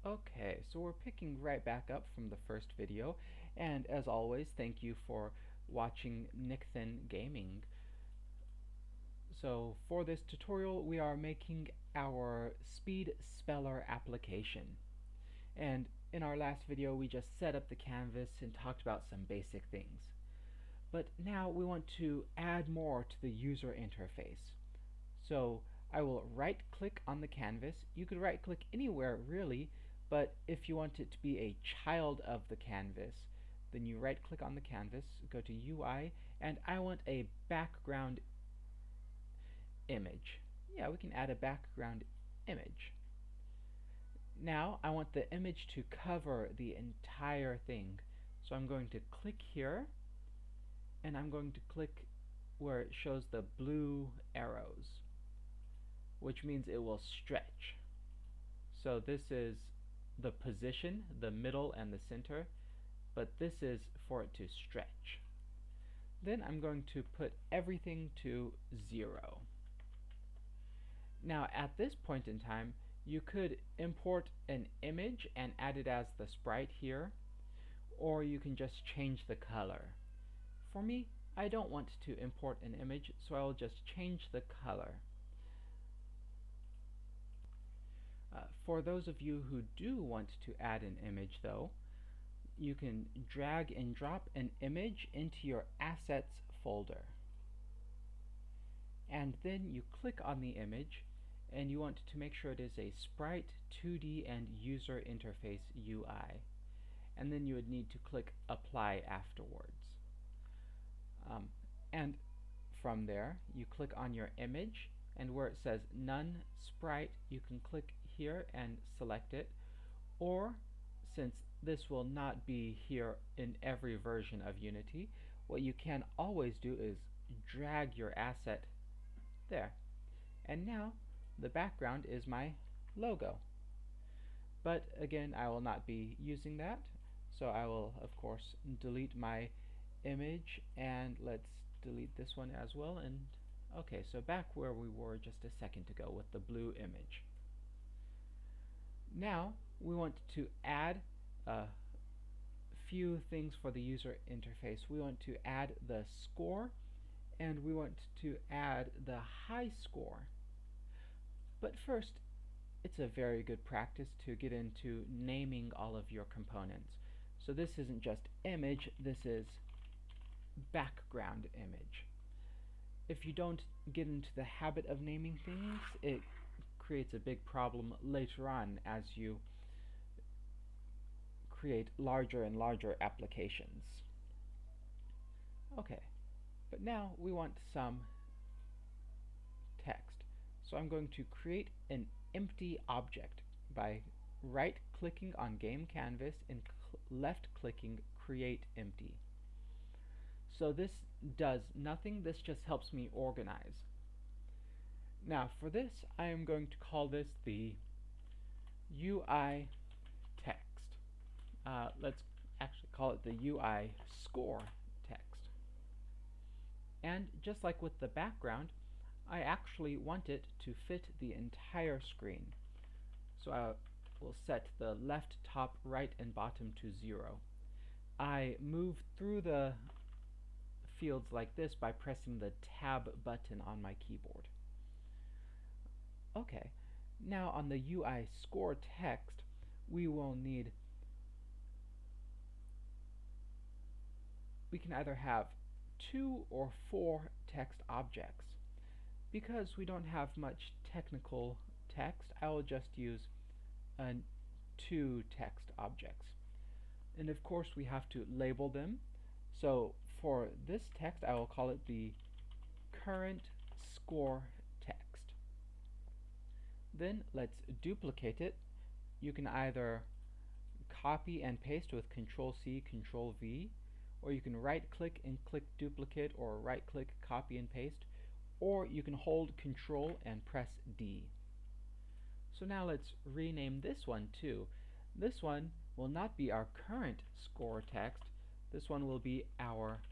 Okay, so we're picking right back up from the first video, and as always, thank you for watching Nichathan Gaming. So for this tutorial, we are making our speed speller application. And in our last video, we just set up the canvas and talked about some basic things. But now we want to add more to the user interface. So I will right click on the canvas. You could right click anywhere really, but if you want it to be a child of the canvas, then you right click on the canvas, go to UI, and I want a background image. Yeah, we can add a background image. Now I want the image to cover the entire thing. So I'm going to click here, and I'm going to click where it shows the blue arrows, which means it will stretch. So this is the position, the middle and the center, but this is for it to stretch. Then I'm going to put everything to 0. Now at this point in time, you could import an image and add it as the sprite here, or you can just change the color. For me, I don't want to import an image, so I will just change the color. For those of you who do want to add an image though, you can drag and drop an image into your assets folder. And then you click on the image, and you want to make sure it is a sprite 2D and user interface UI. And then you would need to click apply afterwards. And from there, you click on your image, and where it says none sprite, you can click here and select it, or since this will not be here in every version of Unity, what you can always do is drag your asset there. And now the background is my logo. But again, I will not be using that, so I will of course delete my image, and let's delete this one as well. And okay, so back where we were just a second ago with the blue image. Now we want to add a few things for the user interface. We want to add the score, and we want to add the high score. But first, it's a very good practice to get into naming all of your components. So this isn't just image, this is background image. If you don't get into the habit of naming things, it creates a big problem later on as you create larger and larger applications. Okay, but now we want some text. So I'm going to create an empty object by right-clicking on Game Canvas and left-clicking Create Empty. So this does nothing, this just helps me organize. Now for this, I am going to call this the UI text. Let's actually call it the UI score text. And just like with the background, I actually want it to fit the entire screen. So I will set the left, top, right, and bottom to 0. I move through the fields like this by pressing the Tab button on my keyboard. Okay, now on the UI score text, we can either have 2 or 4 text objects. Because we don't have much technical text, I will just use 2 text objects. And of course we have to label them. So for this text, I will call it the current score text. Then let's duplicate it. You can either copy and paste with Control-C, Control-V, or you can right-click and click duplicate, or right-click, copy and paste, or you can hold Control and press D. So now let's rename this one too. This one will not be our current score text. This one will be our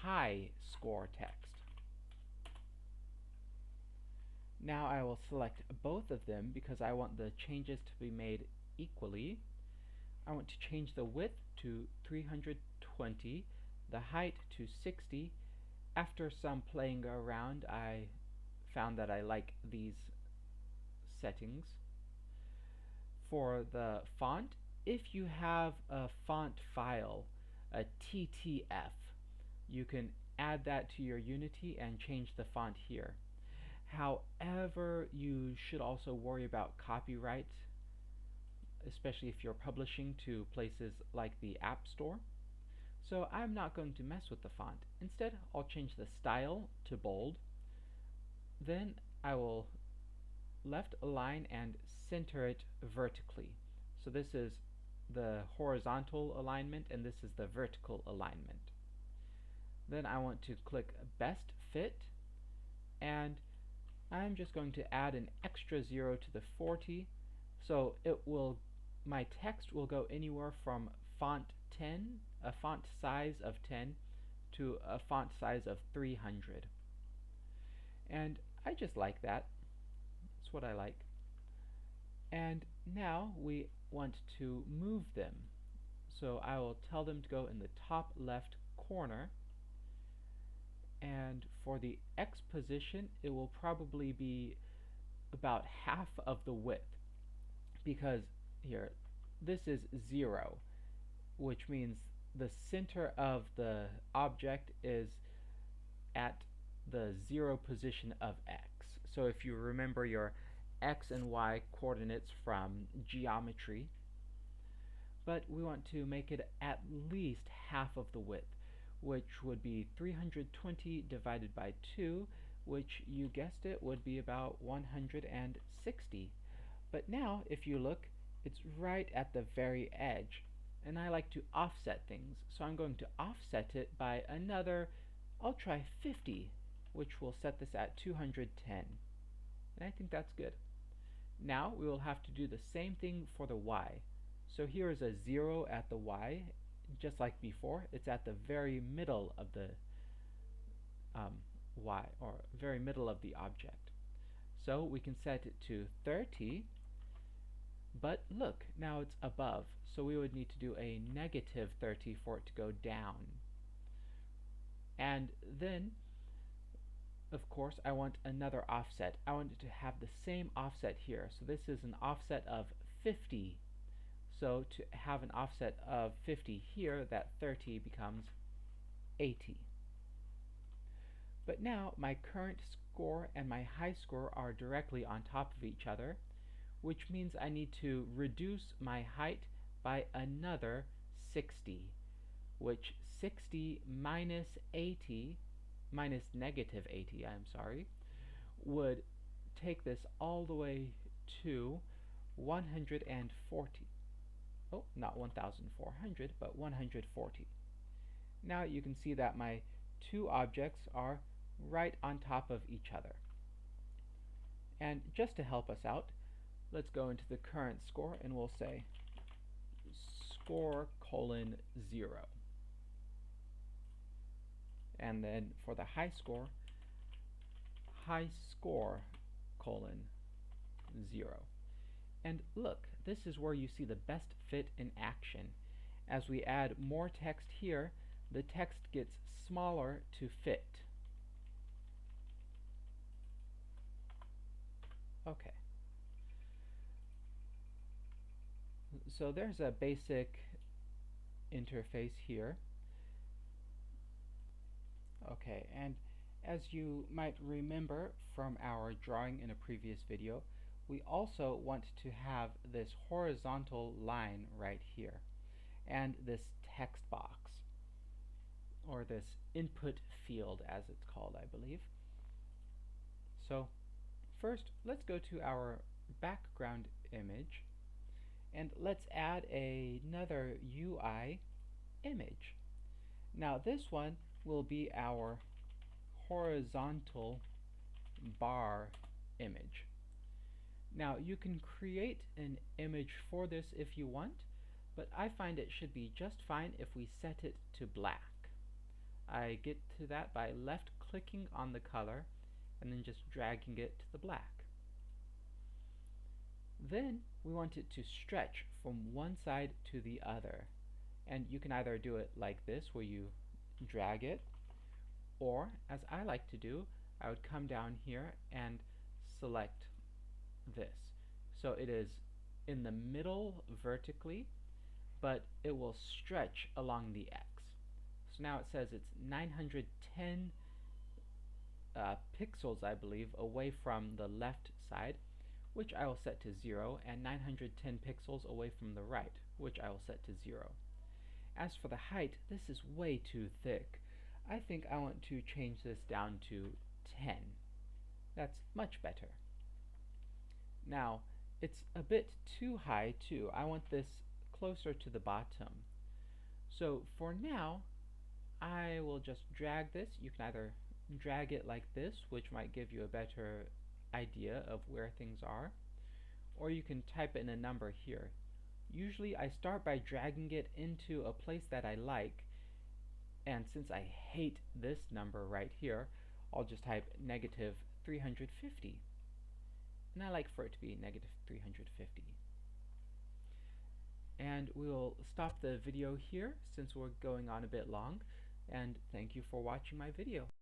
high score text. Now I will select both of them because I want the changes to be made equally. I want to change the width to 320, the height to 60. After some playing around, I found that I like these settings. For the font, if you have a font file, a TTF, you can add that to your Unity and change the font here. However, you should also worry about copyright, especially if you're publishing to places like the App Store. So I'm not going to mess with the font. Instead, I'll change the style to bold. Then I will left align and center it vertically. So this is the horizontal alignment and this is the vertical alignment. Then I want to click Best Fit, and I'm just going to add an extra 0 to the 40, so my text will go anywhere from font 10, a font size of 10, to a font size of 300. And I just like that. That's what I like. And now we want to move them. So I will tell them to go in the top left corner. And for the X position, it will probably be about half of the width. Because here, this is 0, which means the center of the object is at the 0 position of X. So if you remember your X and Y coordinates from geometry, but we want to make it at least half of the width, which would be 320 divided by 2, which, you guessed it, would be about 160. But now, if you look, it's right at the very edge, and I like to offset things, so I'm going to offset it by another, I'll try 50, which will set this at 210. And I think that's good. Now we will have to do the same thing for the Y. So here is a 0 at the Y, just like before. It's at the very middle of the Y, or very middle of the object. So we can set it to 30, but look, now it's above, so we would need to do a negative 30 for it to go down. And then, of course, I want another offset. I want it to have the same offset here. So this is an offset of 50. So to have an offset of 50 here, that 30 becomes 80. But now my current score and my high score are directly on top of each other, which means I need to reduce my height by another 60, which 60 minus 80, minus negative 80, I'm sorry, would take this all the way to 140. Oh, not 1,400, but 140. Now you can see that my two objects are right on top of each other. And just to help us out, let's go into the current score and we'll say score colon 0. And then for the high score colon 0. And look, this is where you see the best fit in action. As we add more text here, the text gets smaller to fit. Okay. So there's a basic interface here. Okay, and as you might remember from our drawing in a previous video, we also want to have this horizontal line right here, and this text box, or this input field as it's called, I believe. So first, let's go to our background image, and let's add another UI image. Now this one will be our horizontal bar image. Now you can create an image for this if you want, but I find it should be just fine if we set it to black. I get to that by left clicking on the color and then just dragging it to the black. Then we want it to stretch from one side to the other. And you can either do it like this, where you drag it, or as I like to do, I would come down here and select this. So it is in the middle vertically, but it will stretch along the X. So now it says it's 910 pixels, I believe, away from the left side, which I will set to 0, and 910 pixels away from the right, which I will set to 0. As for the height, this is way too thick. I think I want to change this down to 10. That's much better. Now, it's a bit too high too. I want this closer to the bottom. So for now, I will just drag this. You can either drag it like this, which might give you a better idea of where things are, or you can type in a number here. Usually I start by dragging it into a place that I like, and since I hate this number right here, I'll just type negative 350. And I like for it to be negative 350. And we'll stop the video here since we're going on a bit long, and thank you for watching my video.